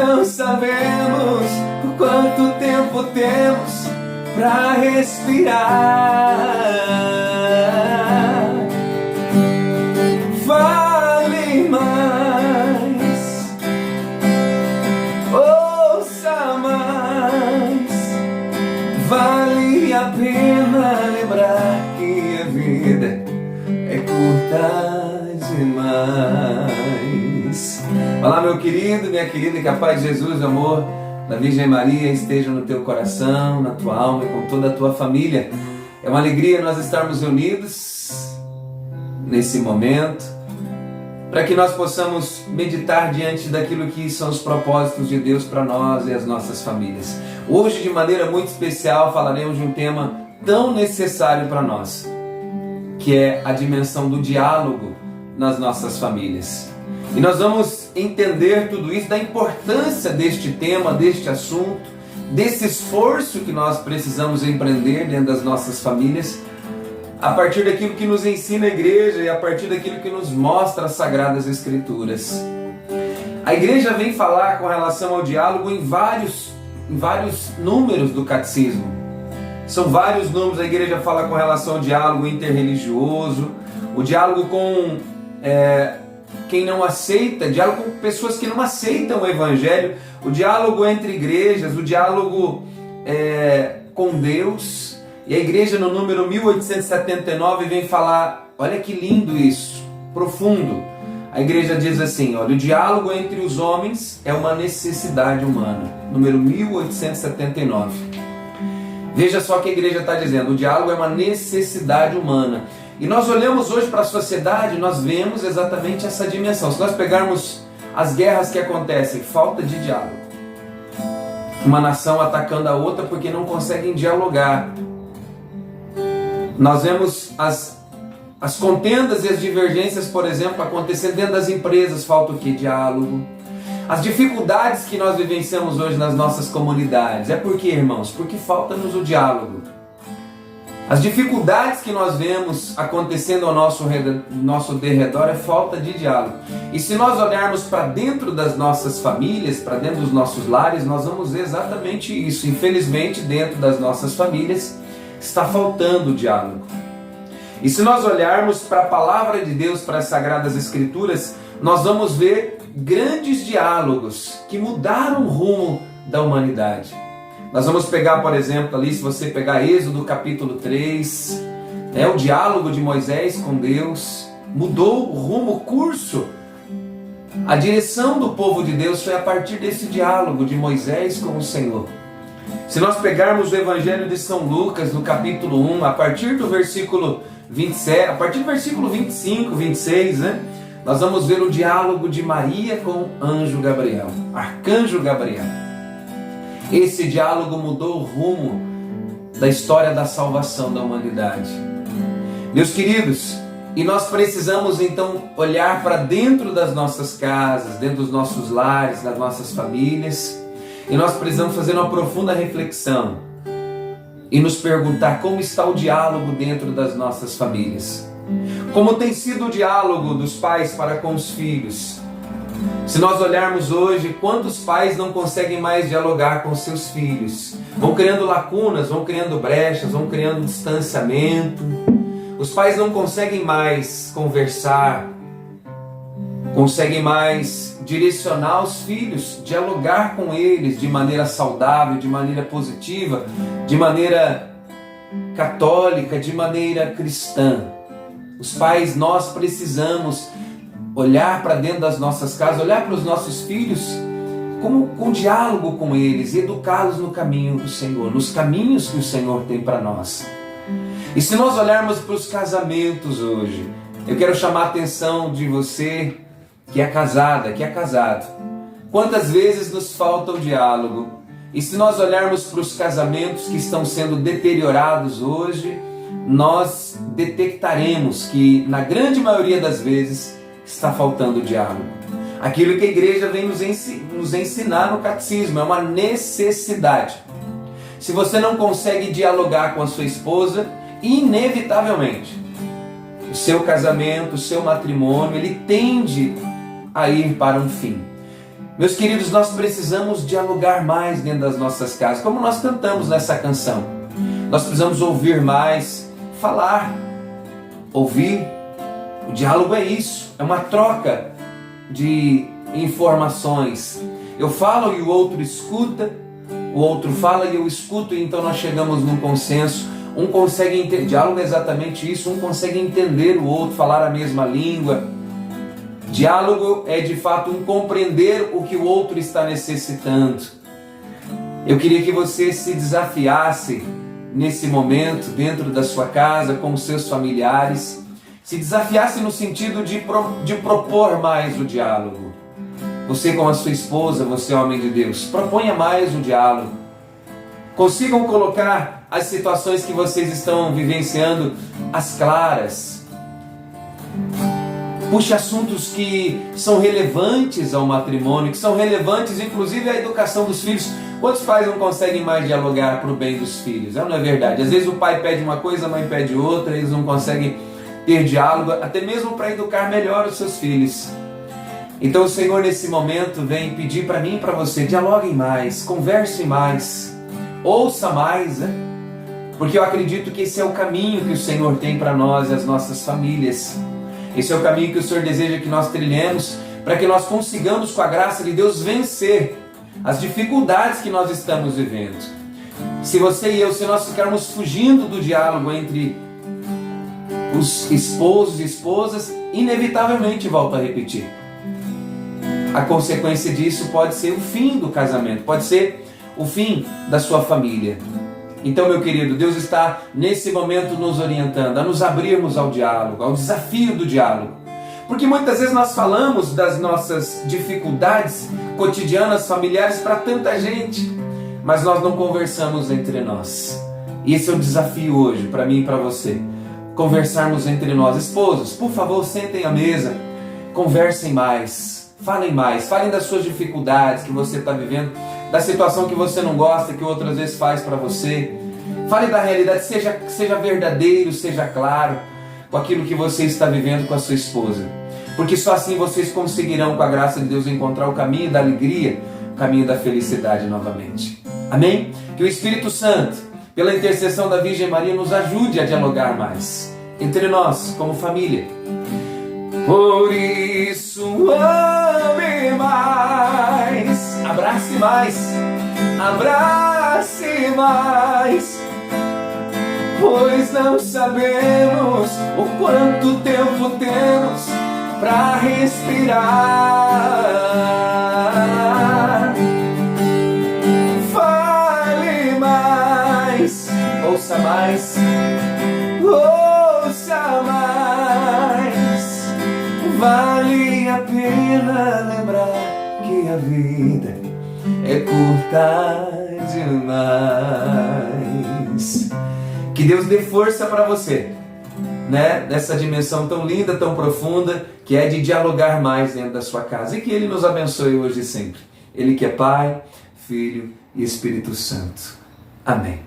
não sabemos o quanto tempo temos pra respirar. Fale mais, ouça mais. Vale a pena lembrar que a vida é curta demais. Olá, meu querido, minha querida, que a paz de Jesus, o amor da Virgem Maria esteja no teu coração, na tua alma e com toda a tua família. É uma alegria nós estarmos reunidos nesse momento, para que nós possamos meditar diante daquilo que são os propósitos de Deus para nós e as nossas famílias. Hoje, de maneira muito especial, falaremos de um tema tão necessário para nós, que é a dimensão do diálogo nas nossas famílias. E nós vamos entender tudo isso, da importância deste tema, deste assunto, desse esforço que nós precisamos empreender dentro das nossas famílias, a partir daquilo que nos ensina a igreja e a partir daquilo que nos mostra as Sagradas Escrituras. A igreja vem falar com relação ao diálogo em vários números do catecismo. São vários números. A igreja fala com relação ao diálogo interreligioso, o diálogo com quem não aceita, diálogo com pessoas que não aceitam o Evangelho, o diálogo entre igrejas, o diálogo com Deus. E a igreja no número 1879 vem falar, olha que lindo isso, profundo. A igreja diz assim, olha, o diálogo entre os homens é uma necessidade humana. Número 1879. Veja só o que a igreja está dizendo, o diálogo é uma necessidade humana. E nós olhamos hoje para a sociedade, nós vemos exatamente essa dimensão. Se nós pegarmos as guerras que acontecem, falta de diálogo. Uma nação atacando a outra porque não conseguem dialogar. Nós vemos as contendas e as divergências, por exemplo, acontecendo dentro das empresas, falta o quê? Diálogo. As dificuldades que nós vivenciamos hoje nas nossas comunidades, é por quê, irmãos? Porque falta-nos o diálogo. As dificuldades que nós vemos acontecendo ao nosso derredor é falta de diálogo. E se nós olharmos para dentro das nossas famílias, para dentro dos nossos lares, nós vamos ver exatamente isso. Infelizmente, dentro das nossas famílias, está faltando o diálogo. E se nós olharmos para a palavra de Deus, para as Sagradas Escrituras, nós vamos ver grandes diálogos que mudaram o rumo da humanidade. Nós vamos pegar, por exemplo, ali, se você pegar Êxodo capítulo 3, o diálogo de Moisés com Deus, mudou o rumo, o curso. A direção do povo de Deus foi a partir desse diálogo de Moisés com o Senhor. Se nós pegarmos o Evangelho de São Lucas, no capítulo 1, a partir do versículo 27, a partir do versículo 25, 26, nós vamos ver o diálogo de Maria com o anjo Gabriel, arcanjo Gabriel. Esse diálogo mudou o rumo da história da salvação da humanidade. Meus queridos, e nós precisamos então olhar para dentro das nossas casas, dentro dos nossos lares, das nossas famílias, e nós precisamos fazer uma profunda reflexão e nos perguntar como está o diálogo dentro das nossas famílias. Como tem sido o diálogo dos pais para com os filhos? Se nós olharmos hoje, quantos pais não conseguem mais dialogar com seus filhos? Vão criando lacunas, vão criando brechas, vão criando distanciamento. Os pais não conseguem mais conversar, conseguem mais direcionar os filhos, dialogar com eles de maneira saudável, de maneira positiva, de maneira católica, de maneira cristã. Os pais, nós precisamos olhar para dentro das nossas casas, olhar para os nossos filhos com diálogo com eles e educá-los no caminho do Senhor, nos caminhos que o Senhor tem para nós. E se nós olharmos para os casamentos hoje, eu quero chamar a atenção de você que é casada, que é casado. Quantas vezes nos falta o diálogo? E se nós olharmos para os casamentos que estão sendo deteriorados hoje, nós detectaremos que, na grande maioria das vezes, está faltando o diálogo. Aquilo que a igreja vem nos ensinar no catecismo é uma necessidade. Se você não consegue dialogar com a sua esposa, inevitavelmente, o seu casamento, o seu matrimônio, ele tende a ir para um fim. Meus queridos, nós precisamos dialogar mais dentro das nossas casas, como nós cantamos nessa canção. Nós precisamos ouvir mais, falar, ouvir. O diálogo é isso, é uma troca de informações. Eu falo e o outro escuta, o outro fala e eu escuto, e então nós chegamos num consenso. Um consegue entender, diálogo é exatamente isso, um consegue entender o outro, falar a mesma língua. Diálogo é de fato um compreender o que o outro está necessitando. Eu queria que você se desafiasse nesse momento, dentro da sua casa, com os seus familiares, se desafiasse no sentido de propor mais o diálogo. Você com a sua esposa, você homem de Deus, proponha mais o diálogo. Consigam colocar as situações que vocês estão vivenciando às claras. Puxe assuntos que são relevantes ao matrimônio, que são relevantes inclusive à educação dos filhos. Quantos pais não conseguem mais dialogar para o bem dos filhos? Não é verdade? Às vezes o pai pede uma coisa, a mãe pede outra, eles não conseguem ter diálogo, até mesmo para educar melhor os seus filhos. Então o Senhor nesse momento vem pedir para mim e para você, dialoguem mais, conversem mais, ouça mais, né? Porque eu acredito que esse é o caminho que o Senhor tem para nós e as nossas famílias. Esse é o caminho que o Senhor deseja que nós trilhemos, para que nós consigamos, com a graça de Deus, vencer as dificuldades que nós estamos vivendo. Se você e eu, se nós ficarmos fugindo do diálogo entre os esposos e esposas, inevitavelmente, volto a repetir, a consequência disso pode ser o fim do casamento, pode ser o fim da sua família. Então, meu querido, Deus está nesse momento nos orientando a nos abrirmos ao diálogo, ao desafio do diálogo. Porque muitas vezes nós falamos das nossas dificuldades cotidianas, familiares para tanta gente, mas nós não conversamos entre nós. E esse é o desafio hoje, para mim e para você. Conversarmos entre nós. Esposos, por favor, sentem à mesa, conversem mais, falem das suas dificuldades que você está vivendo, da situação que você não gosta, que outras vezes faz para você. Fale da realidade, seja verdadeiro, seja claro com aquilo que você está vivendo com a sua esposa. Porque só assim vocês conseguirão, com a graça de Deus, encontrar o caminho da alegria, o caminho da felicidade novamente. Amém? Que o Espírito Santo, pela intercessão da Virgem Maria, nos ajude a dialogar mais entre nós, como família. Por isso ame mais, abrace mais, pois não sabemos o quanto tempo temos para respirar. Fale mais, ouça mais, vale a pena lembrar que a vida é curta demais. Que Deus dê força para você, né? Nessa dimensão tão linda, tão profunda, que é de dialogar mais dentro da sua casa. E que Ele nos abençoe hoje e sempre. Ele que é Pai, Filho e Espírito Santo. Amém.